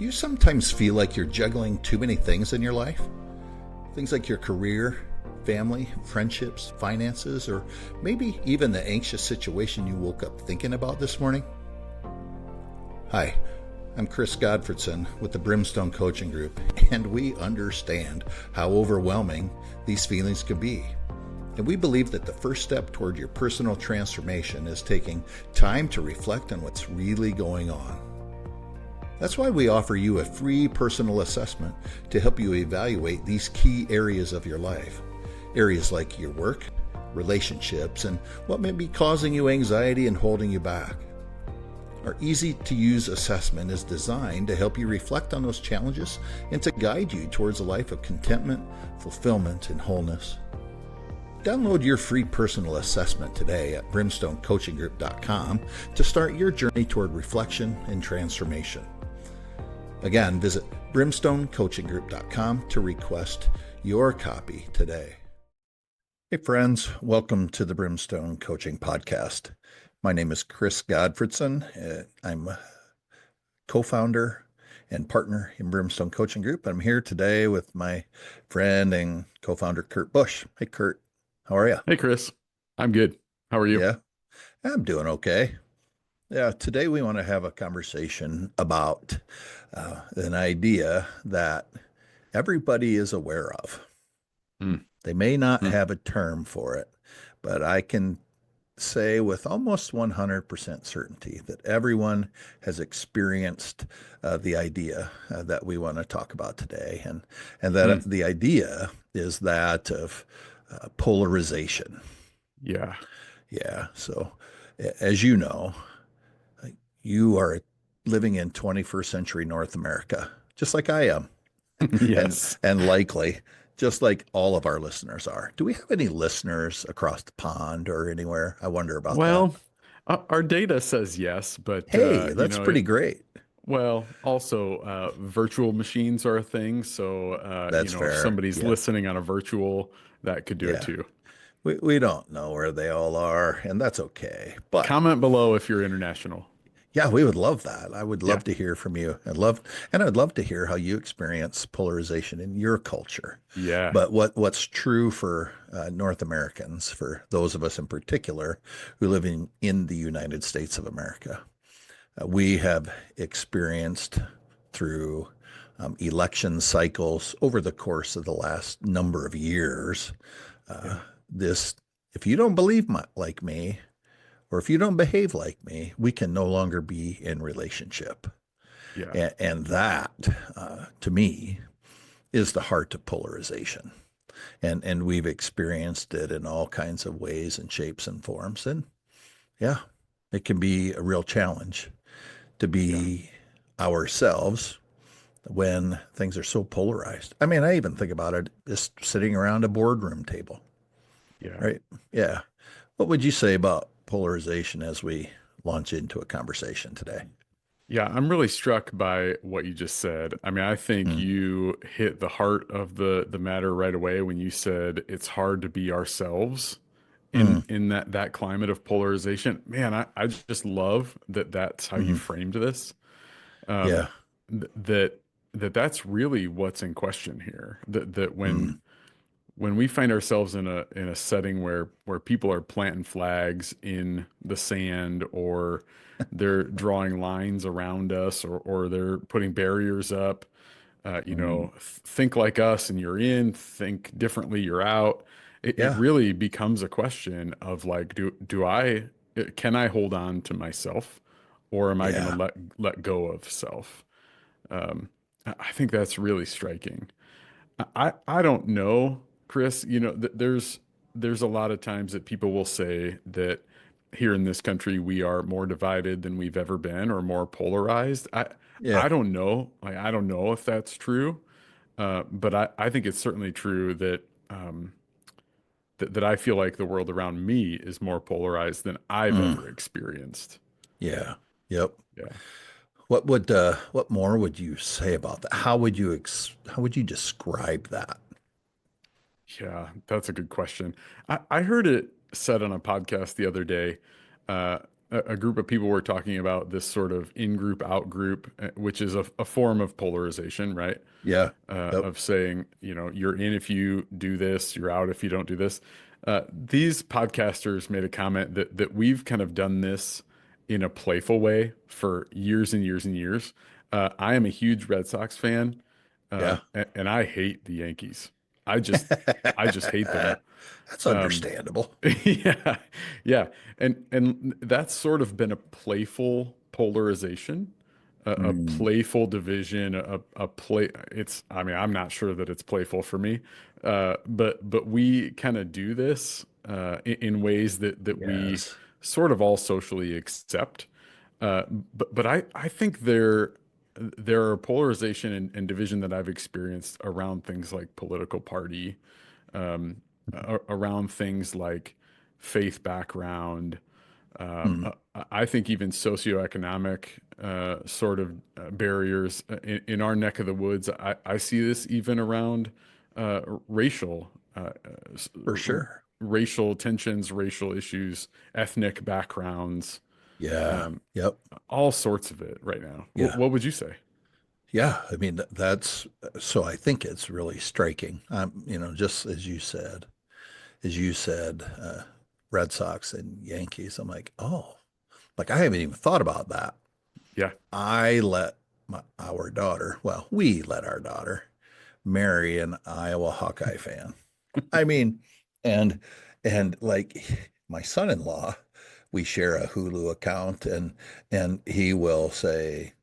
Do you sometimes feel like you're juggling too many things in your life? Things like your career, family, friendships, finances, or maybe even the anxious situation you woke up thinking about this morning? Hi, I'm Chris Godfredson with the Brimstone Coaching Group, and we understand how overwhelming these feelings can be. And we believe that the first step toward your personal transformation is taking time to reflect on what's really going on. That's why we offer you a free personal assessment to help you evaluate these key areas of your life. Areas like your work, relationships, and what may be causing you anxiety and holding you back. Our easy-to-use assessment is designed to help you reflect on those challenges and to guide you towards a life of contentment, fulfillment, and wholeness. Download your free personal assessment today at brimstonecoachinggroup.com to start your journey toward reflection and transformation. Again, visit brimstonecoachinggroup.com to request your copy today. Hey friends, welcome to the Brimstone Coaching Podcast. My name is Chris Godfredson. I'm a co-founder and partner in Brimstone Coaching Group. I'm here today with my friend and co-founder, Kurt Bush. Hey, Kurt. How are you? Hey, Chris. I'm good. How are you? Yeah, I'm doing okay. Yeah, today we want to have a conversation about an idea that everybody is aware of. Mm, They may not mm. have a term for it, but I can say with almost 100% certainty that everyone has experienced the idea that we want to talk about today. And that the idea is that of polarization. Yeah. Yeah. So as you know, you are living in 21st century North America, just like I am, and Yes. and likely just like all of our listeners are. Do we have any listeners across the pond or anywhere? I wonder about that. Well, our data says yes, but Hey, that's pretty great. also virtual machines are a thing. So That's if fair. somebody's Yeah. listening on a virtual, that could do it Yeah. too. We don't know where they all are, and that's okay. But Comment below if you're international. yeah, we would love that. I would Yeah. love to hear from you. I'd love to hear how you experience polarization in your culture. Yeah. But what's true for North Americans, for those of us in particular who live in the United States of America, we have experienced through election cycles over the course of the last number of years, Yeah. this, if you don't believe like me, or if you don't behave like me, we can no longer be in relationship. Yeah. And that, to me, is the heart of polarization. And we've experienced it in all kinds of ways and shapes and forms. And yeah, it can be a real challenge to Yeah. be ourselves when things are so polarized. I mean, I even think about it just sitting around a boardroom table, Yeah. right? Yeah. What would you say about polarization as we launch into a conversation today? Yeah, I'm really struck by what you just said. I mean, I think Mm, you hit the heart of the matter right away when you said it's hard to be ourselves mm, in that climate of polarization. Man, I just love that that's how you mm, framed this. Um, yeah. that that's really what's in question here. That Mm, when we find ourselves in a setting where people are planting flags in the sand, or they're drawing lines around us, or they're putting barriers up, mm, think like us and you're in, think differently, you're out. It yeah. really becomes a question of like, can I hold on to myself, or am I going to Yeah. let go of self? Um, I think that's really striking. I don't know, Chris. There's a lot of times that people will say that here in this country we are more divided than we've ever been, or more polarized. Yeah. I don't know. Like, I don't know if that's true. But I think it's certainly true that that I feel like the world around me is more polarized than I've Mm, ever experienced. yeah. Yep. Yeah. What more would you say about that? How would you describe that? Yeah, that's a good question. I heard it said on a podcast the other day. Uh, a group of people were talking about this sort of in-group, out-group, which is a form of polarization, right? Yeah. Yep. Of saying, you know, you're in if you do this, you're out if you don't do this. These podcasters made a comment that we've kind of done this in a playful way for years and years and years. I am a huge Red Sox fan, Yeah. and I hate the Yankees. I just I just hate them. That's Um, understandable. yeah, yeah, and that's sort of been a playful polarization, a Mm, playful division, a play. It's, I mean, I'm not sure that it's playful for me, but we kind of do this in ways that we yes. sort of all socially accept. Uh, but I think there are polarization and division that I've experienced around things like political party, um, around things like faith background. Mm, I think even socioeconomic sort of barriers in our neck of the woods. I see this even around racial for sure. racial tensions, racial issues, ethnic backgrounds, Yeah. um, Yep. all sorts of it right now. Yeah. What would you say? Yeah. I mean, that's so I think it's really striking. Just as you said, Red Sox and Yankees. I'm like, oh, like I haven't even thought about that. Yeah. I let our daughter, well, we let our daughter marry an Iowa Hawkeye fan. I mean, and like my son-in-law, we share a Hulu account, and he will say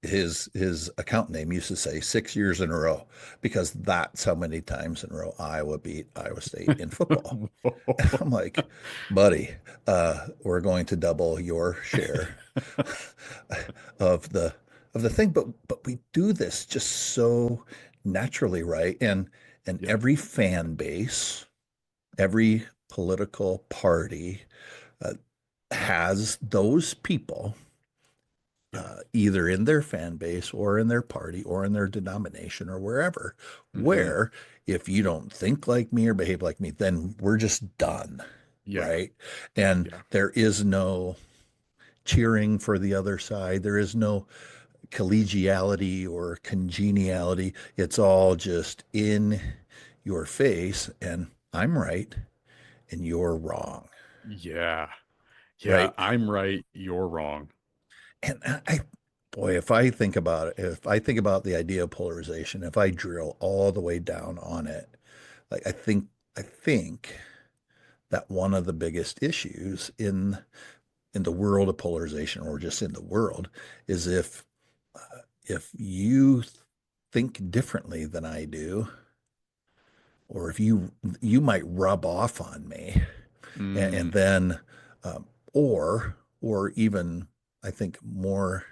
his account name used to say 6 years in a row because that's how many times in a row Iowa beat Iowa State in football. I'm like, buddy, we're going to double your share of the thing, but we do this just so naturally, right? And Yeah. every fan base, every political party uh, has those people Yeah. either in their fan base or in their party or in their denomination or wherever, Hmm. where if you don't think like me or behave like me, then we're just done, Yeah. right? And Yeah. there is no cheering for the other side. There is no collegiality or congeniality. It's all just in your face, and I'm right and you're wrong, Yeah. Yeah. right? I'm right. You're wrong. And boy, if I think about it, if I think about the idea of polarization, if I drill all the way down on it, like I think that one of the biggest issues in the world of polarization, or just in the world, is if you think differently than I do, or if you might rub off on me, and Mm, then or even I think more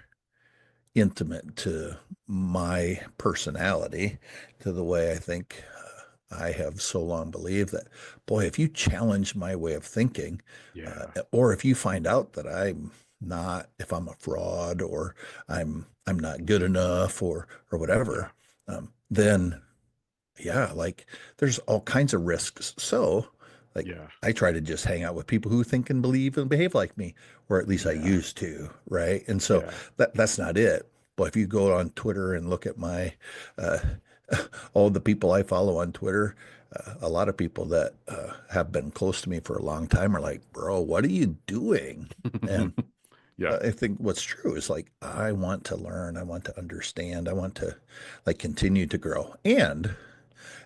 intimate to my personality, to the way I think I have so long believed that, boy, if you challenge my way of thinking, yeah. or if you find out that I'm not, if I'm a fraud, or I'm not good enough, or Yeah. whatever, then yeah, like there's all kinds of risks. So, like, Yeah. I try to just hang out with people who think and believe and behave like me, or at least I Yeah. used to, right? And so Yeah. that's not it. But if you go on Twitter and look at my uh, all the people I follow on Twitter, a lot of people that have been close to me for a long time are like, "Bro, what are you doing?" And Yeah. I think what's true is like I want to learn, I want to understand, I want to like continue to grow, and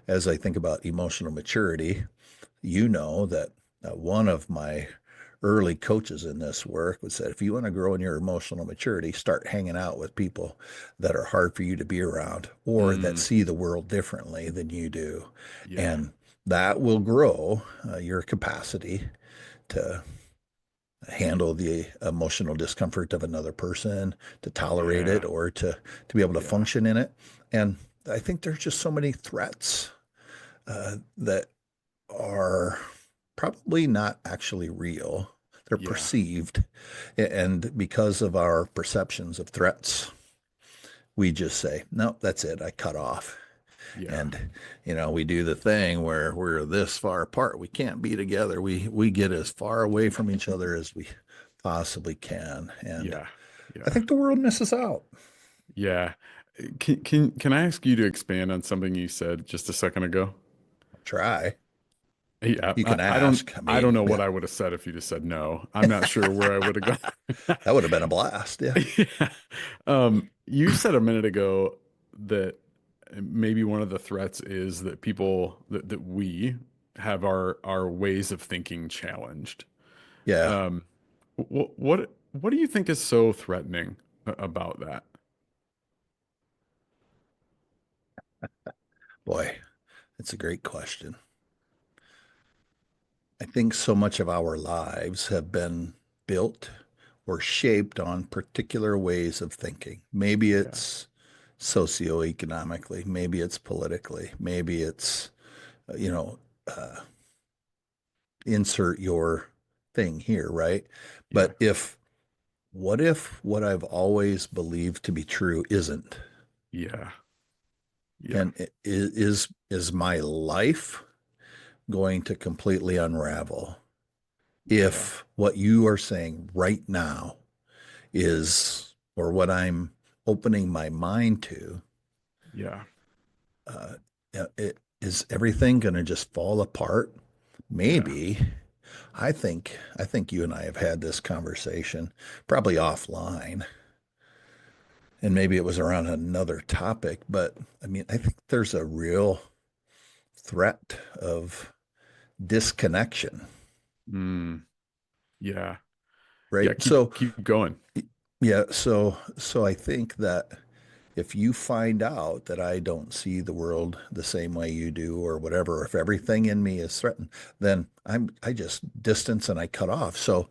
as I think about emotional maturity, you know that one of my early coaches in this work would say, if you want to grow in your emotional maturity, start hanging out with people that are hard for you to be around or that Mm, see the world differently than you do. yeah. And that will grow your capacity to handle the emotional discomfort of another person, to tolerate it, Yeah. or to be able to Yeah. function in it. And I think there's just so many threats that are probably not actually real. They're Yeah. perceived. And because of our perceptions of threats, we just say, no, that's it. I cut off. Yeah. And, we do the thing where we're this far apart. We can't be together. We get as far away from each other as we possibly can. And Yeah. I Yeah. think the world misses out. Yeah. Can I ask you to expand on something you said just a second ago? Try. Yeah, You can I don't ask. I I don't mean, know what yeah, I would have said if you just said no. I'm not sure where I would have gone. that would have been a blast. Yeah. Yeah. You said a minute ago that maybe one of the threats is that that we have our ways of thinking challenged. Yeah. Um, what do you think is so threatening about that? Boy, it's a great question. I think so much of our lives have been built or shaped on particular ways of thinking. Maybe Yeah. it's socioeconomically, maybe it's politically, maybe it's, you know, uh, insert your thing here, right? Yeah. But what if what I've always believed to be true isn't? Yeah. Yeah. And is my life going to completely unravel Yeah. if what you are saying right now is, or what I'm opening my mind to, Yeah. uh, is everything going to just fall apart? Yeah. Maybe. I think you and I have had this conversation probably offline, and maybe it was around another topic, but I mean, I think there's a real threat of disconnection, Mm, yeah. Yeah. right? Keep going. Yeah, so I think that if you find out that I don't see the world the same way you do or whatever, if everything in me is threatened, then I just distance and I cut off. So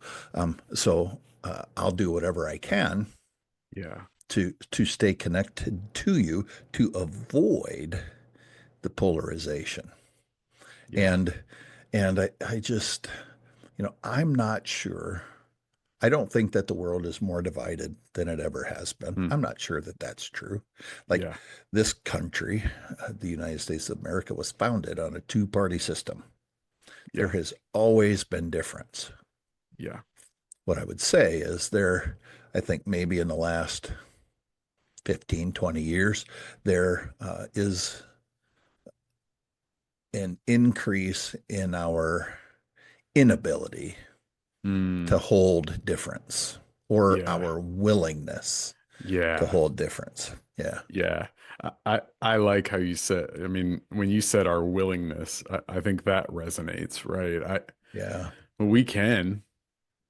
I'll do whatever I can Yeah. to stay connected to you to avoid the polarization. Yeah. And I just, I'm not sure. I don't think that the world is more divided than it ever has been. Mm, I'm not sure that that's true. Like yeah. this country, the United States of America, was founded on a two-party system. There Yeah. has always been difference. Yeah. What I would say is I think maybe in the last 15, 20 years, there is an increase in our inability to Mm, hold difference or yeah. our willingness to Yeah. hold difference. Yeah. Yeah. I like how you said, I mean, when you said our willingness, I think that resonates, right? Yeah. We can,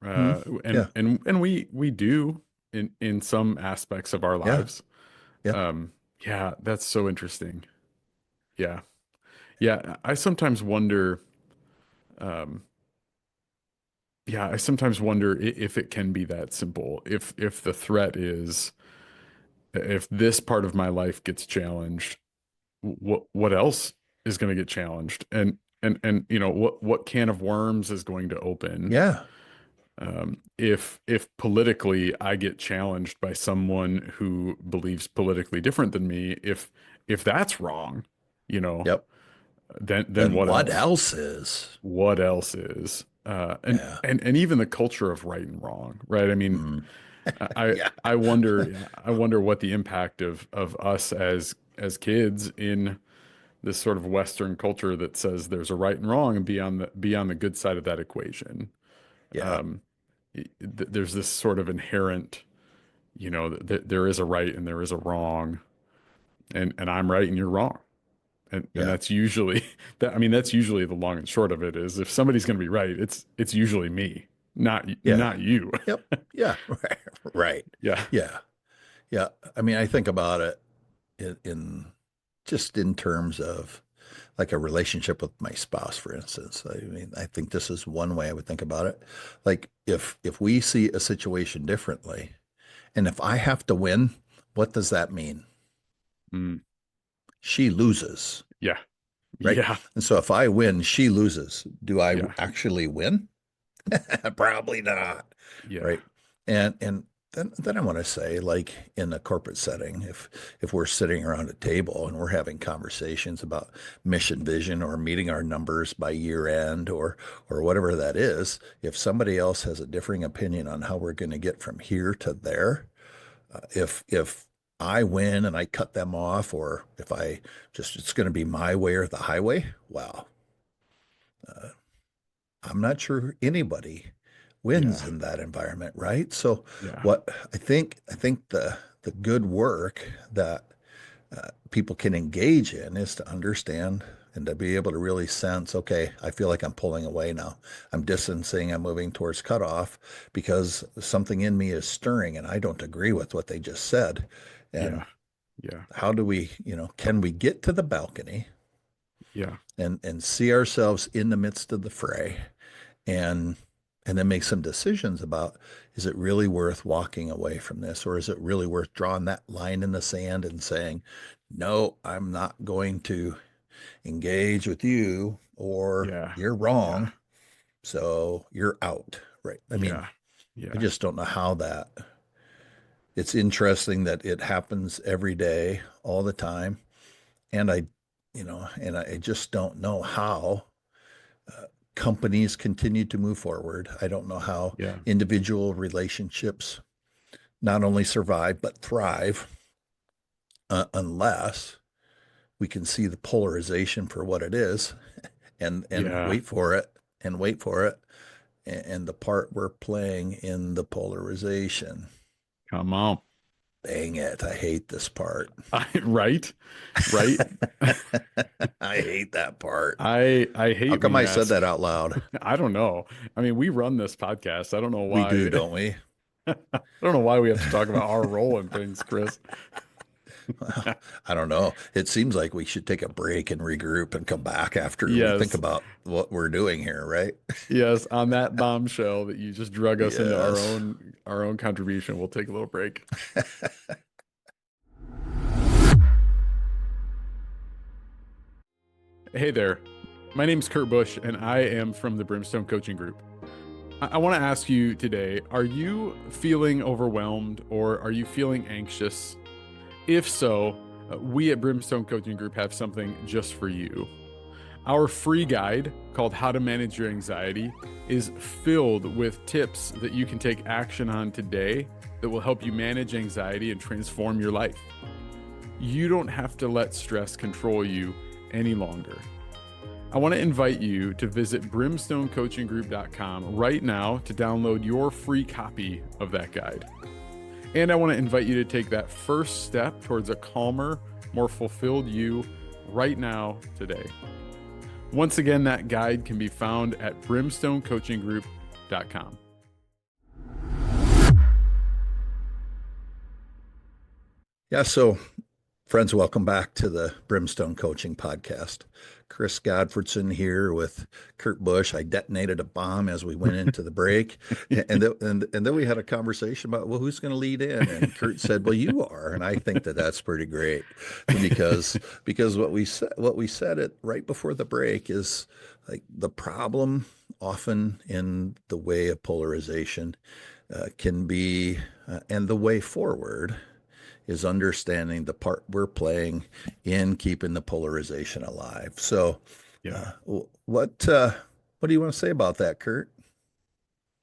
Hmm. Yeah. and we do in some aspects of our Yeah. lives. Yeah. Um, yeah, that's so interesting. Yeah. Yeah. I sometimes wonder, um, yeah, I sometimes wonder if it can be that simple. If the threat is if this part of my life gets challenged, what else is going to get challenged? And what can of worms is going to open? Yeah. If politically I get challenged by someone who believes politically different than me, if that's wrong, you know, Yep. then Then what what else? else is? What else is? Yeah. And even the culture of right and wrong, right? I mean, Mm. I Yeah. I wonder yeah, I wonder what the impact of us as kids in this sort of Western culture that says there's a right and wrong and be on the good side of that equation. Yeah. Um, there's this sort of inherent, there is a right and there is a wrong, and I'm right and you're wrong. And Yeah. that's usually that I mean that's usually the long and short of it is if somebody's going to be right, it's usually me, Yeah. not you. Yep. Yeah. Right. Right. Yeah. Yeah. Yeah. I mean, I think about it in just in terms of like a relationship with my spouse, for instance. I mean, I think this is one way I would think about it. Like if we see a situation differently, and if I have to win, what does that mean? Mm, She loses, yeah. right? Yeah. And so if I win, she loses. Do I Yeah. actually win? Probably not, Yeah. right? And then I want to say, like in a corporate setting, if we're sitting around a table and we're having conversations about mission, vision, or meeting our numbers by year end, or whatever that is, if somebody else has a differing opinion on how we're going to get from here to there, if I win and I cut them off, or if I just it's going to be my way or the highway, wow, I'm not sure anybody wins Yeah. in that environment, right? So Yeah. what I think the good work that people can engage in is to understand and to be able to really sense, okay, I feel like I'm pulling away now. I'm distancing, I'm moving towards cutoff because something in me is stirring and I don't agree with what they just said. And Yeah. Yeah. how do we, can we get to the balcony Yeah. and see ourselves in the midst of the fray and then make some decisions about, is it really worth walking away from this, or is it really worth drawing that line in the sand and saying, no, I'm not going to engage with you, or Yeah. you're Yeah. wrong, so you're out, right? I mean, Yeah. I Yeah. just don't know how that. It's interesting that it happens every day, all the time, and I just don't know how companies continue to move forward. I don't know how Yeah. individual relationships not only survive but thrive, unless we can see the polarization for what it is, and Yeah. wait for it and wait for it, and the part we're playing in the polarization. Come on. Dang it, I hate this part. Right. Right. I hate that part. I How hate when come you I said ask. that out loud? I don't know. I mean, we run this podcast. I don't know We do, why. don't we? I don't know why we have to talk about our role in things, Chris. Well, I don't know. It seems like we should take a break and regroup and come back after we think Yes. about what we're doing here, right? Yes, on that bombshell that you just drug us into Yes. our own contribution, we'll take a little break. Hey there. My name's Kurt Busch and I am from the Brimstone Coaching Group. I want to ask you today, are you feeling overwhelmed or are you feeling anxious? If so, we at Brimstone Coaching Group have something just for you. Our free guide called How to Manage Your Anxiety is filled with tips that you can take action on today that will help you manage anxiety and transform your life. You don't have to let stress control you any longer. I want to invite you to visit brimstonecoachinggroup.com right now to download your free copy of that guide. And I want to invite you to take that first step towards a calmer, more fulfilled you right now, today. Once again, that guide can be found at brimstonecoachinggroup.com. Yeah, so friends, welcome back to the Brimstone Coaching Podcast. Chris Godfredson here with Kurt Busch. I detonated a bomb as we went into the break, and then we had a conversation about, well, who's going to lead in? And Kurt said, well, you are, and I think that that's pretty great because what we said it right before the break is like the problem often in the way of polarization can be, and the way forward is understanding the part we're playing in keeping the polarization alive. So, Yeah. what do you want to say about that, Kurt?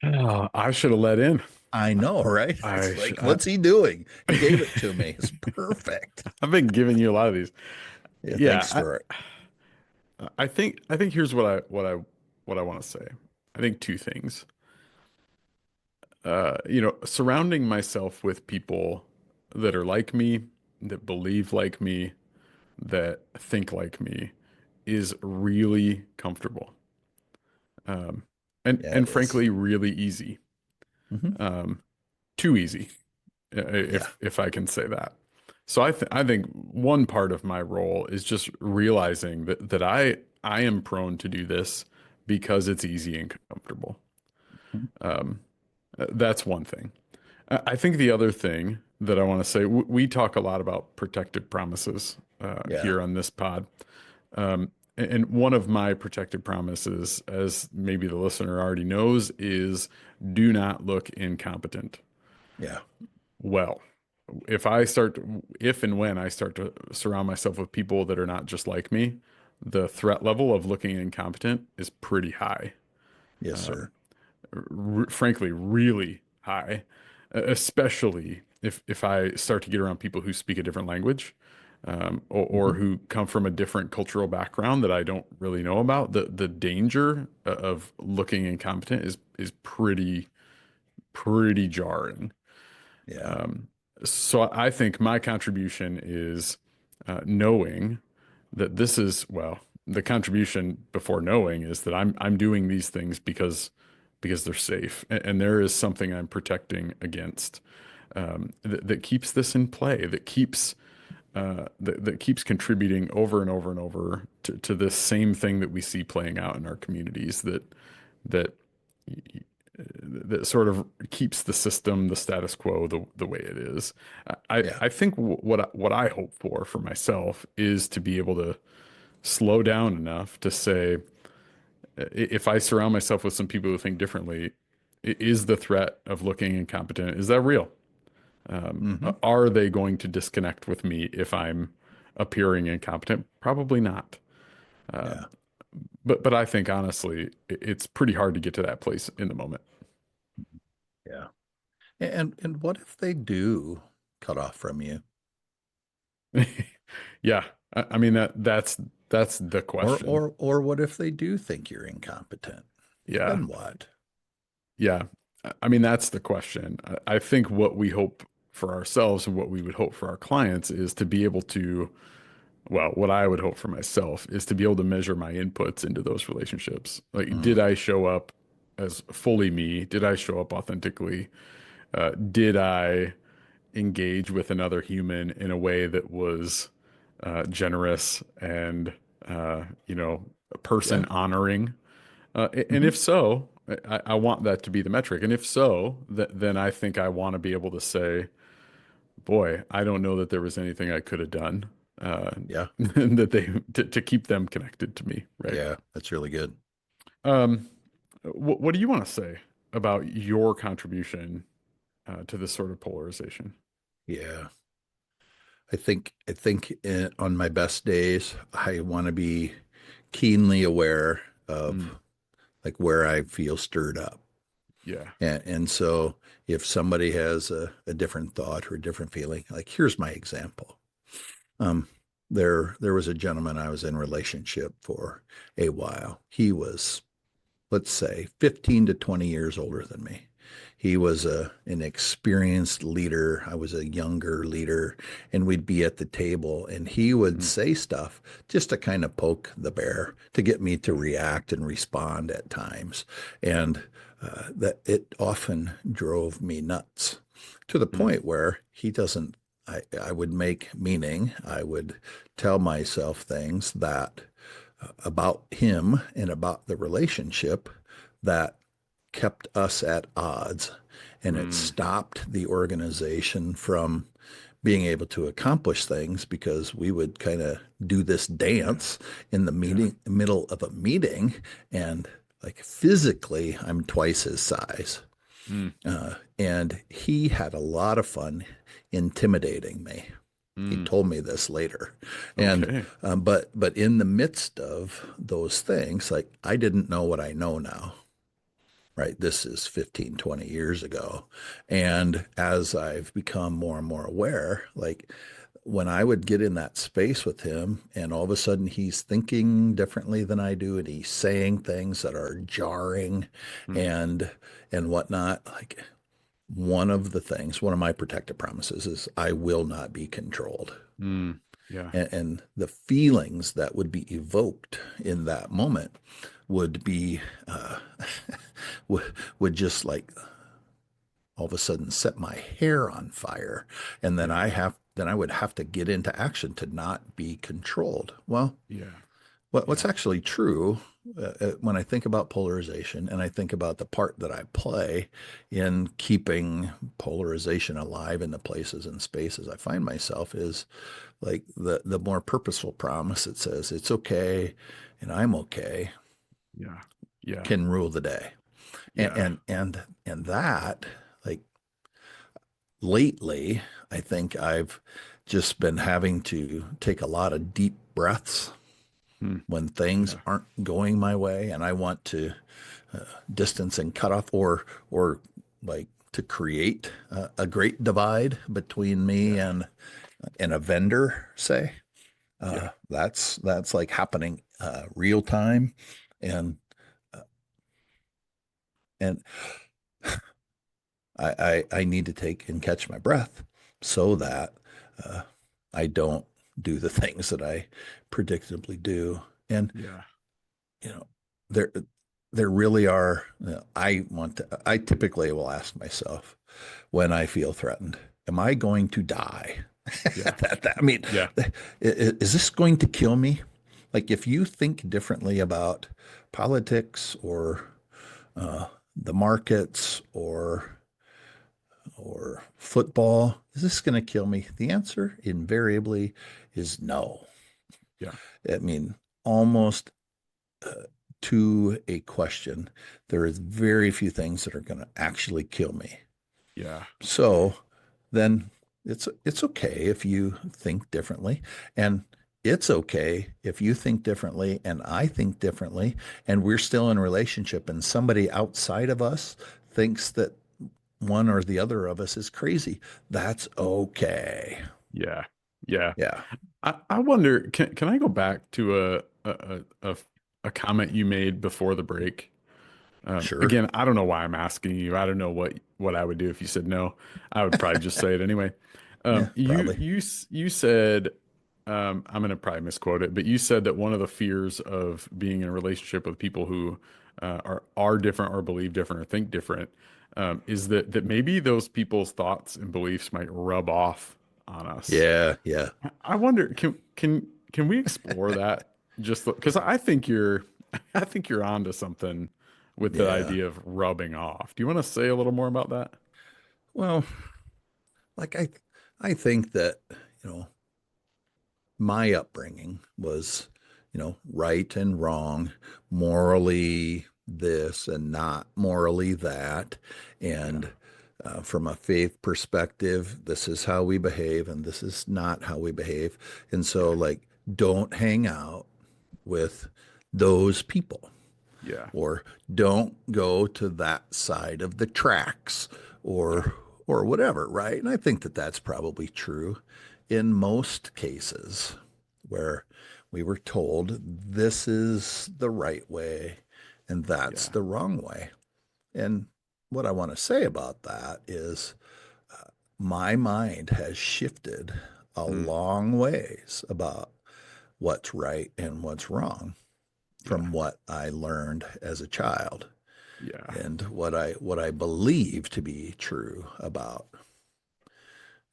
Oh, I should have let in. I know, right? I, It's sh- like, what's he doing? He gave it to me. It's perfect. I've been giving you a lot of these. Yeah, thanks Yeah, for it. I think here's what I want to say. I think two things. Surrounding myself with people that are like me, that believe like me, that think like me is really comfortable. Um, and Yeah, and it is. frankly, really easy. Mm-hmm. Um, Too easy, Yeah. if I can say that. So I think one part of my role is just realizing that I am prone to do this because it's easy and comfortable. Mhm. Um, that's one thing. I think the other thing that I want to say, we talk a lot about protective promises Yeah. here on this pod. And one of my protective promises, as maybe the listener already knows, is do not look incompetent. Yeah. Well, if I start, if and when I start to surround myself with people that are not just like me, the threat level of looking incompetent is pretty high. Yes, sir. Frankly, really high, especially if I start to get around people who speak a different language, or Hmm. who come from a different cultural background that I don't really know about. The danger of looking incompetent is pretty jarring. Yeah. Um, so I think my contribution is knowing that this is, well, the contribution before knowing is that I'm doing these things because they're safe, and there is something I'm protecting against, that keeps this in play, that keeps contributing over and over and over to this same thing that we see playing out in our communities, that that sort of keeps the system, the status quo, the way it is. Yeah. I think what I hope for myself is to be able to slow down enough to say, if I surround myself with some people who think differently, is the threat of looking incompetent, is that real? Hmm. Are they going to disconnect with me if I'm appearing incompetent? Probably not. Yeah. But I think honestly, it's pretty hard to get to that place in the moment. Yeah. And what if they do cut off from you? Yeah, I mean that's the question. Or what if they do think you're incompetent? Yeah, Then what? yeah. I mean that's the question. I think what we hope for ourselves and what we would hope for our clients is to be able to, well, what I would hope for myself is to be able to measure my inputs into those relationships. Like, did Mm, I show up as fully me? Did I show up authentically? Did I engage with another human in a way that was generous and, person yeah. honoring? And Hmm. if so, I want that to be the metric. And if so, then I think I want to be able to say, boy, I don't know that there was anything I could have done, uh, Yeah. that to keep them connected to me, right? Yeah. That's really good. Um, what do you want to say about your contribution to this sort of polarization? Yeah. I think on my best days, I want to be keenly aware of Mm, like where I feel stirred up. yeah. And so if somebody has a different thought or a different feeling, like here's my example. Um, there was a gentleman I was in relationship for a while. He was, let's say, 15 to 20 years older than me. He was an experienced leader. I was a younger leader, and we'd be at the table, and he would Mm, say stuff just to kind of poke the bear, to get me to react and respond at times. And that it often drove me nuts to the mm, point where he doesn't, I would make meaning, I would tell myself things that about him and about the relationship that kept us at odds. And it mm, stopped the organization from being able to accomplish things because we would kind of do this yeah. dance in the Yeah. middle of a meeting. And like physically, I'm twice his size. Mm, And he had a lot of fun intimidating me. He mm, told me this later, and okay. but in the midst of those things, like I didn't know what I know now, right? This is 15, 20 years ago, and as I've become more and more aware, like when I would get in that space with him, and all of a sudden he's thinking differently than I do, and he's saying things that are jarring, Mm, and whatnot, like one of my protective promises is I will not be controlled. mm, yeah. And the feelings that would be evoked in that moment would be, uh, would just like all of a sudden set my hair on fire. And then Yeah. then I would have to get into action to not be controlled. Well, Yeah. what's Yeah. actually true when I think about polarization and I think about the part that I play in keeping polarization alive in the places and spaces I find myself is like the more purposeful promise that says it's okay and I'm okay Yeah. Yeah. can rule the day. And Yeah. that like lately, I think I've just been having to take a lot of deep breaths Hmm. when things Yeah. aren't going my way and I want to distance and cut off or like to create a great divide between me Yeah. and a vendor, say. Yeah. That's like happening real time, and uh, and I need to take and catch my breath so that uh, I don't do the things that I predictably do. And Yeah. you know, there there really are. I typically will ask myself when I feel threatened, am I going to die? Yeah. I mean, Yeah. is this going to kill me? Like if you think differently about politics or uh, the markets or football, is this going to kill me? The answer invariably is no. Yeah. I mean, almost uh, to a question, there is very few things that are going to actually kill me. Yeah. So then it's okay if you think differently, and it's okay if you think differently and I think differently, and we're still in a relationship, and somebody outside of us thinks that one or the other of us is crazy. That's okay. Yeah. Yeah. Yeah, I wonder, can I go back to a comment you made before the break? sure. Again, I don't know why I'm asking you. I don't know what I would do if you said no. I would probably just say it anyway. Yeah, probably. You said, I'm going to probably misquote it, but you said that one of the fears of being in a relationship with people who are different or believe different or think different is that maybe those people's thoughts and beliefs might rub off on us. Yeah, yeah, I wonder, can we explore that? Just because I think you're, I think you're onto something with the yeah. idea of rubbing off. Do you want to say a little more about that? Well, like I think that, you know, my upbringing was, right and wrong, morally this and not morally that. Yeah, And from a faith perspective, this is how we behave and this is not how we behave. And so, yeah, like, don't hang out with those people yeah, or don't go to that side of the tracks yeah, or whatever, right? And I think that that's probably true in most cases where we were told this is the right way and that's yeah. the wrong way. And what I want to say about that is my mind has shifted a Mm, long ways about what's right and what's wrong yeah, from what I learned as a child yeah, and what I believe to be true about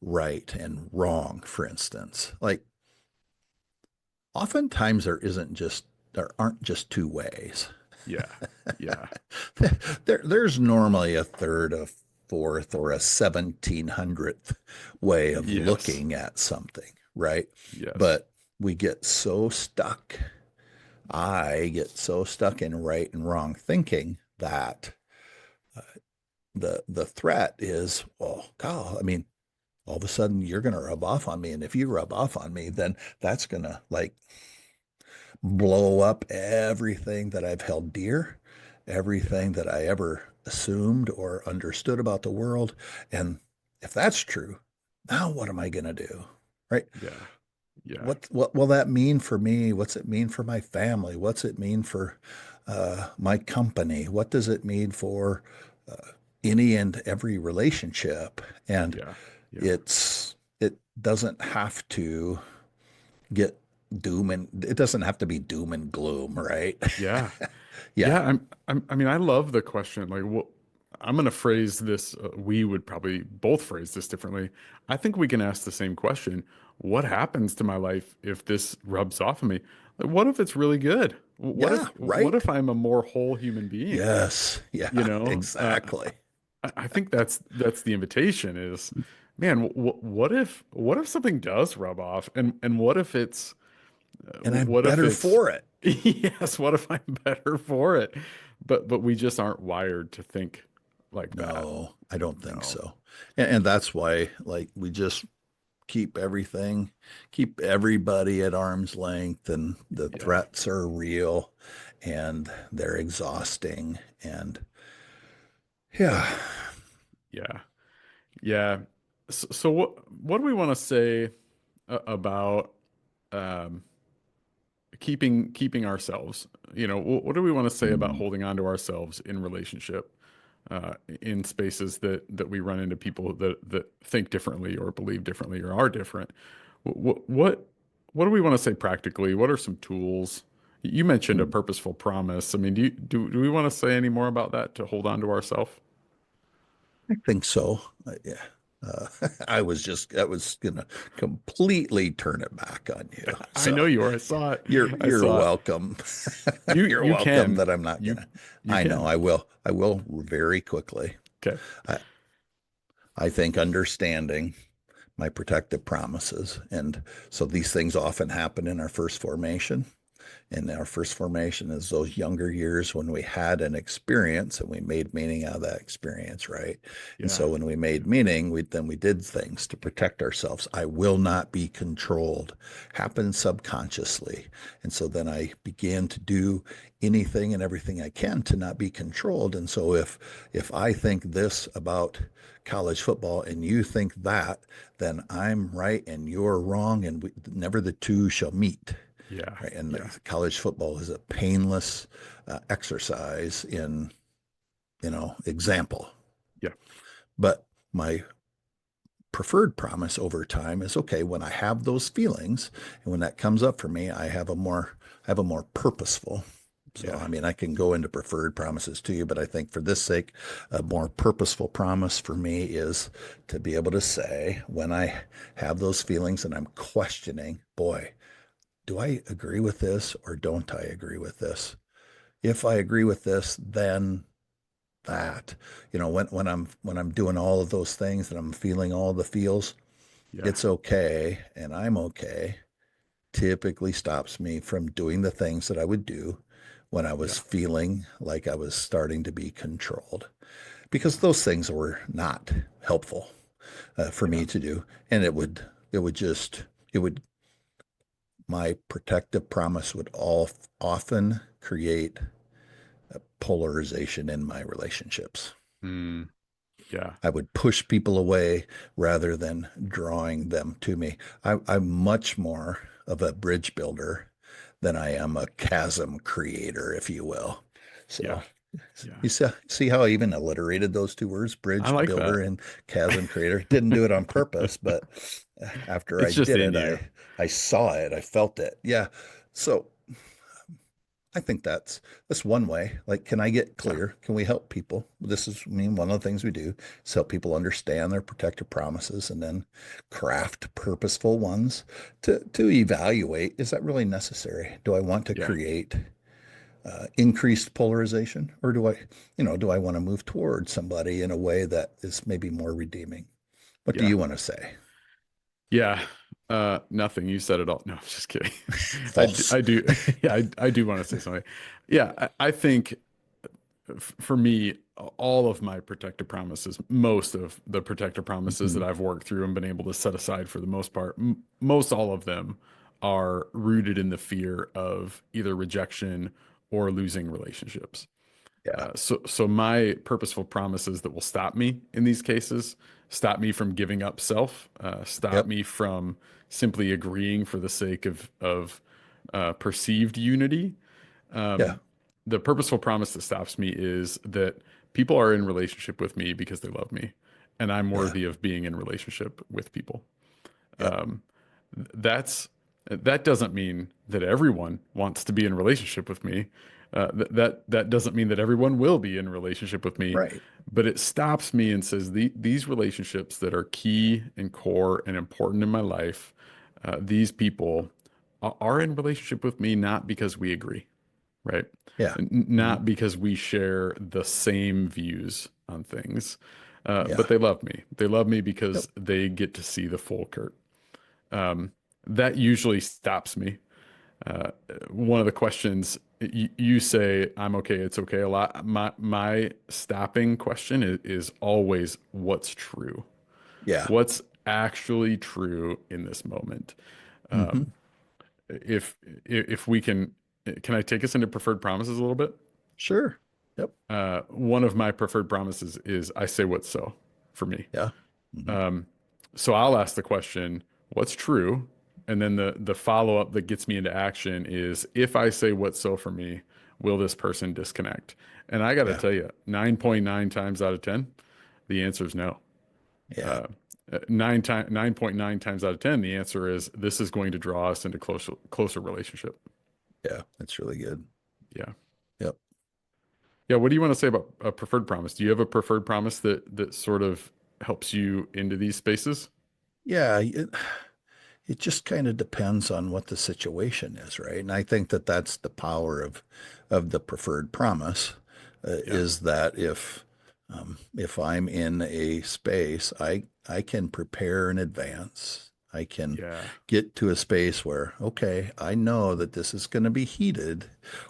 right and wrong, for instance. Like oftentimes there aren't just two ways. yeah, yeah. There's normally a third, a fourth, or a 1700th way of Yes, looking at something, right? yes, But we get so stuck. I get so stuck in right and wrong thinking that the threat is, well, God, I mean, all of a sudden you're going to rub off on me. And if you rub off on me, then that's going to like blow up everything that I've held dear, yeah, everything that I ever assumed or understood about the world. And if that's true, now what am I going to do? Right? yeah, yeah, What will that mean for me? What's it mean for my family? What's it mean for my company? What does it mean for any and every relationship? And yeah, yeah, it doesn't have to get doom and it doesn't have to be doom and gloom, right? yeah. Yeah, Yeah, I mean, I love the question. Like, what I'm going to phrase this, we would probably both phrase this differently. I think we can ask the same question. What happens to my life if this rubs off of me? Like, what if it's really good? yeah, What right. if I'm a more whole human being? Yes, You yeah, know, exactly. I think that's the invitation is, man, what if something does rub off and And I'm what if better it's, for it. yes, what if I'm better for it? But we just aren't wired to think like that. No, I don't think No. so. And that's why, like, we just keep everything, keep everybody at arm's length, and the Yeah. threats are real and they're exhausting. And yeah, Yeah. Yeah. So what do we want to say about um, keeping ourselves? What do we want to say about mm, holding on to ourselves in relationship, in spaces that we run into people that think differently or believe differently or are different? What do we want to say practically? What are some tools? You mentioned a mm, purposeful promise. I mean, do we want to say any more about that to hold on to ourselves? I think so. Yeah. I was gonna completely turn it back on you. I So know you are. I saw it. I you're saw it. welcome. You You're you welcome can. that I'm not You gonna. you I know can. I will. I will very quickly. Okay. I, I think understanding my protective promises. And so these things often happen in our first formation. And our first formation is those younger years when we had an experience and we made meaning out of that experience, right? And Yeah. so when we made meaning, we did things to protect ourselves. I will not be controlled. Happened subconsciously. And so then I began to do anything and everything I can to not be controlled. And so if I think this about college football and you think that, then I'm right and you're wrong, and never the two shall meet. Yeah. Right? And Yeah. college football is a painless exercise in, example. Yeah. But my preferred promise over time is okay, when I have those feelings and when that comes up for me, I have a more purposeful. So, Yeah. I mean, I can go into preferred promises to you, but I think for this sake, a more purposeful promise for me is to be able to say, when I have those feelings and I'm questioning, boy, do I agree with this or don't I agree with this? If I agree with this, then that, when I'm doing all of those things and I'm feeling all the feels, Yeah. it's okay and I'm okay, typically stops me from doing the things that I would do when I was Yeah. feeling like I was starting to be controlled, because those things were not helpful for Yeah. me to do. And it would, my protective promise would all often create polarization in my relationships. Mm, yeah. I would push people away rather than drawing them to me. I'm much more of a bridge builder than I am a chasm creator, if you will. Yeah. So Yeah. you see how I even alliterated those two words, I bridge like builder that. and chasm creator. Didn't do it on purpose, but after I It's just did in it, you. I saw it, I felt it. Yeah. So I think that's one way. Like, can I get Yeah. clear? Can we help people? This is, I mean, one of the things we do is help people understand their protective promises and then craft purposeful ones to evaluate, is that really necessary? Do I want to Yeah. create increased polarization, or do I want to move towards somebody in a way that is maybe more redeeming? What do Yeah. you want to say? Yeah. Nothing. You said it all. No, I'm just kidding. False. I do. Yeah, I do want to say something. Yeah, I think for me, all of my protective promises, most of the protective promises that Mhm. I've worked through and been able to set aside for the most part, most all of them are rooted in the fear of either rejection or losing relationships. Yeah. So my purposeful promises that will stop me in these cases, stop me from giving up self, stop Yep. me from simply agreeing for the sake of perceived unity. Yeah. Um, the purposeful promise that stops me is that people are in relationship with me because they love me, and I'm Yeah. worthy of being in relationship with people. Yep. Um, that's that doesn't mean that everyone wants to be in relationship with me. That doesn't mean that everyone will be in relationship with me, Right. but it stops me and says these relationships that are key and core and important in my life, these people are in relationship with me not because we agree, right? Yeah. Not Mhm. because we share the same views on things, but Yeah. they love me. They love me Yep. because they get to see the full Kurt. Um, that usually stops me. Uh, One of the questions You say I'm okay, it's okay a lot. My stopping question is always what's true? Yeah. What's actually true in this moment? Hmm. Um, if if we can I take us into preferred promises a little bit? Sure. Yep. One of my preferred promises is I say what's so for me. Yeah. Hmm. Um, so I'll ask the question, what's true? And then the follow-up that gets me into action is if I say what's so for me, will this person disconnect? And I got to Yeah. tell you, 9.9 times out of 10, the answer is no. Yeah. Uh, 9.9 times out of 10, the answer is this is going to draw us into closer relationship. Yeah. That's really good. Yeah. Yep. Yeah. What do you want to say about a preferred promise? Do you have a preferred promise that sort of helps you into these spaces? Yeah. It just kind of depends on what the situation is, right? And I think that that's the power of the preferred promise, Yeah. is that if I'm in a space, I can prepare in advance. I can Yeah. get to a space where, okay, I know that this is going to be heated,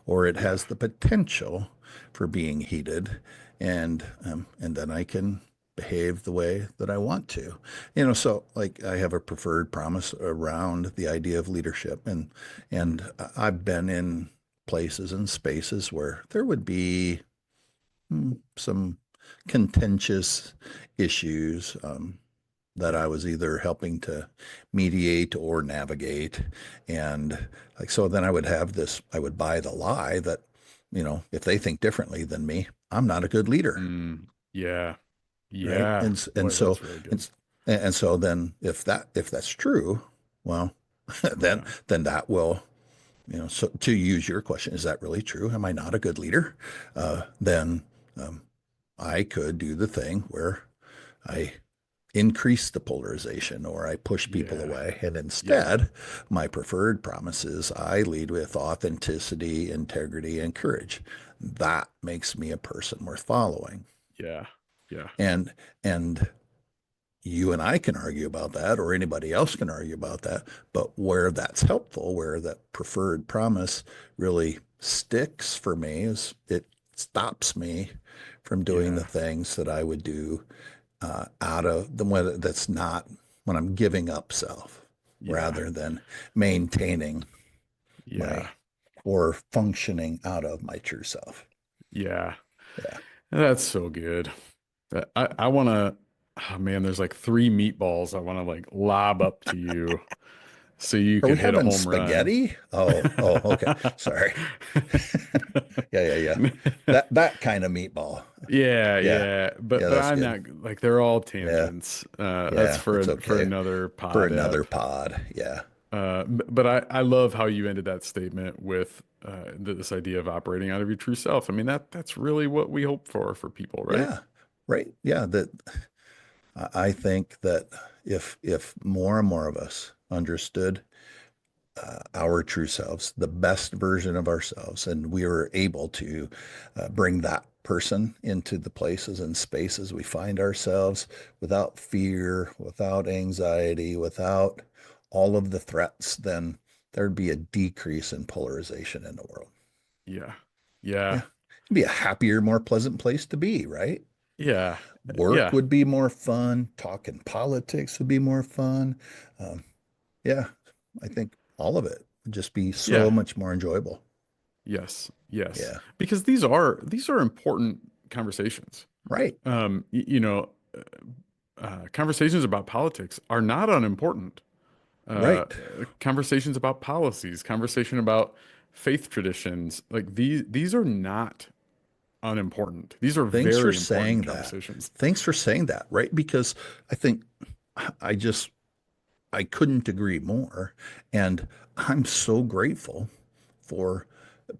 or it Yeah. has the potential for being heated, and then I can behave the way that I want to. So like I have a preferred promise around the idea of leadership, and I've been in places and spaces where there would be some contentious issues that I Yeah. was either helping to mediate or navigate. And like, so then I would buy the lie that, if they think differently than me, I'm not a good leader. Yeah. Right. Yeah. And Boy, so, that's really good. and so then if that's true, well, then, Yeah. that will, so to use your question, is that really true? Am I not a good leader? Then I could do the thing where I increase the polarization or I push people Yeah. away. And Yeah. instead, my preferred promise is I lead with authenticity, integrity, and courage. That makes me a person worth following. Yeah. Yeah. And and you and I can argue about that, or anybody else can argue about that. But where that's helpful, where that preferred promise really sticks for me, is it stops me from doing the Yeah. things that I would do out of the when that's not when I'm giving up self Yeah. rather than maintaining my Yeah. or functioning out of my true self. Yeah. Yeah. That's so good. I want to, oh man, there's like three meatballs I want to like lob up to you so you Are could we hit a having home run. spaghetti? Oh, okay. Sorry. Yeah, yeah, yeah. That kind of meatball. Yeah, Yeah. yeah, Yeah, but that's I'm good. not like they're all Yeah. tangents. That's Yeah, that's for okay. another For pod another ep. pod. Yeah. But I love how you ended that statement with this idea of operating out of your true self. I mean that's really what we hope for people, right? Yeah. Right. Yeah, that I think that if more and more of us understood our true selves, the best version of ourselves, and we were able to bring that person into the places and spaces we find ourselves without fear, without anxiety, without all of the threats, then there'd be a decrease in polarization in the world. Yeah, yeah, Yeah. It'd be a happier, more pleasant place to be, right? yeah, Work yeah, would be more fun. Talking politics would be more fun. Um, yeah, I think all of it would just be so yeah. much more enjoyable. Yes, yes. Yeah. Because these are important conversations. Right. You know, conversations about politics are not unimportant. Uh, Right. Conversations about policies, conversation about faith traditions, like these are not unimportant. These are Thanks for very important saying that. conversations. Thanks for saying that, right? Because I think I just, I couldn't agree more. And I'm so grateful for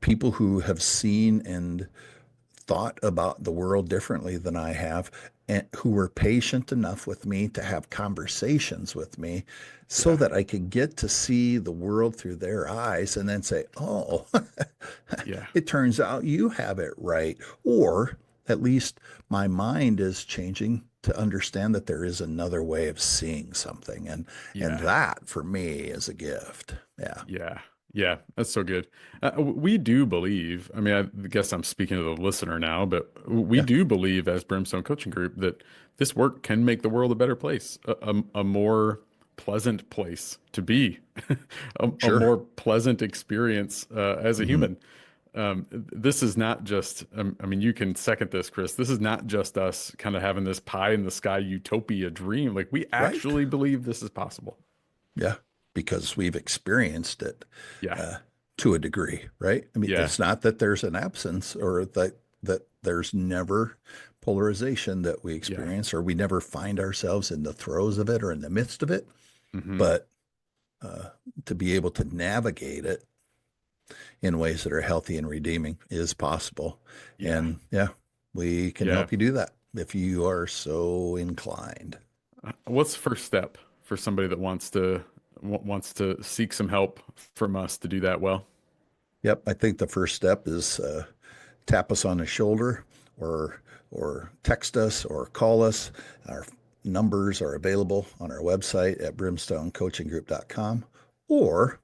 people who have seen and thought about the world differently than I have, and who were patient enough with me to have conversations with me so Yeah, that I could get to see the world through their eyes and then say, oh, yeah, it turns out you have it right. Or at least my mind is changing to understand that there is another way of seeing something. And yeah, that for me is a gift. Yeah. yeah, Yeah, that's so good. We do believe, I mean, I guess I'm speaking to the listener now, but we Yeah, do believe as Brimstone Coaching Group that this work can make the world a better place, a more pleasant place to be, a sure. more pleasant experience as a Hmm. human. This is not just, I mean, you can second this, Chris. This is not just us kind of having this pie in the sky utopia dream. Like, we Right. actually believe this is possible. Yeah, because we've experienced it Yeah. uh, to a degree, right? I mean, Yeah. it's not that there's an absence or that there's never polarization that we Yeah. experience or we never find ourselves in the throes of it or in the midst of it. Hmm. But uh, to be able to navigate it in ways that are healthy and redeeming is possible. Yeah. And yeah, we can Yeah. help you do that if you are so inclined. What's the first step for somebody that wants to seek some help from us to do that well? Yep, I think the first step is tap us on the shoulder or text us or call us. Our numbers are available on our website at brimstonecoachinggroup.com, or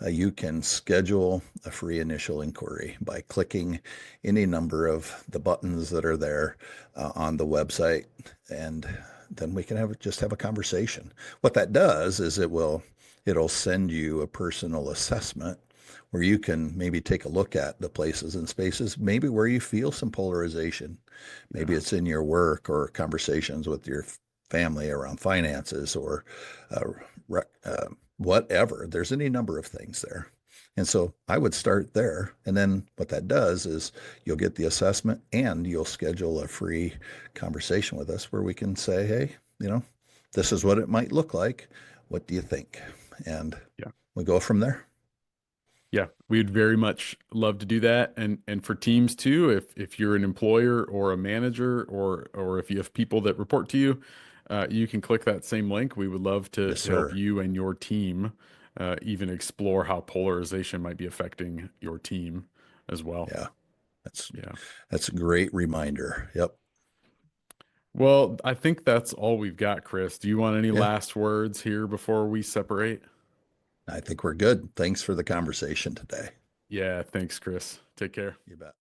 you can schedule a free initial inquiry by clicking any number of the buttons that are there on the website, and then we can have a conversation. What that does is it'll send you a personal assessment where you can maybe take a look at the places and spaces, maybe where you feel some polarization. Maybe Yeah. it's in your work or conversations with your family around finances or uh, whatever. There's any number of things there. And so I would start there. And then what that does is you'll get the assessment and you'll schedule a free conversation with us where we can say, hey, this is what it might look like. What do you think? And Yeah. we go from there. Yeah. We'd very much love to do that. And for teams too, if you're an employer or a manager or if you have people that report to you, you can click that same link. We would love Yes, to help sir. you and your team even explore how polarization might be affecting your team as well. Yeah, that's Yeah. that's a great reminder. Yep. Well, I think that's all we've got, Chris. Do you want any Yeah, last words here before we separate? I think we're good. Thanks for the conversation today. Yeah, thanks, Chris. Take care. You bet.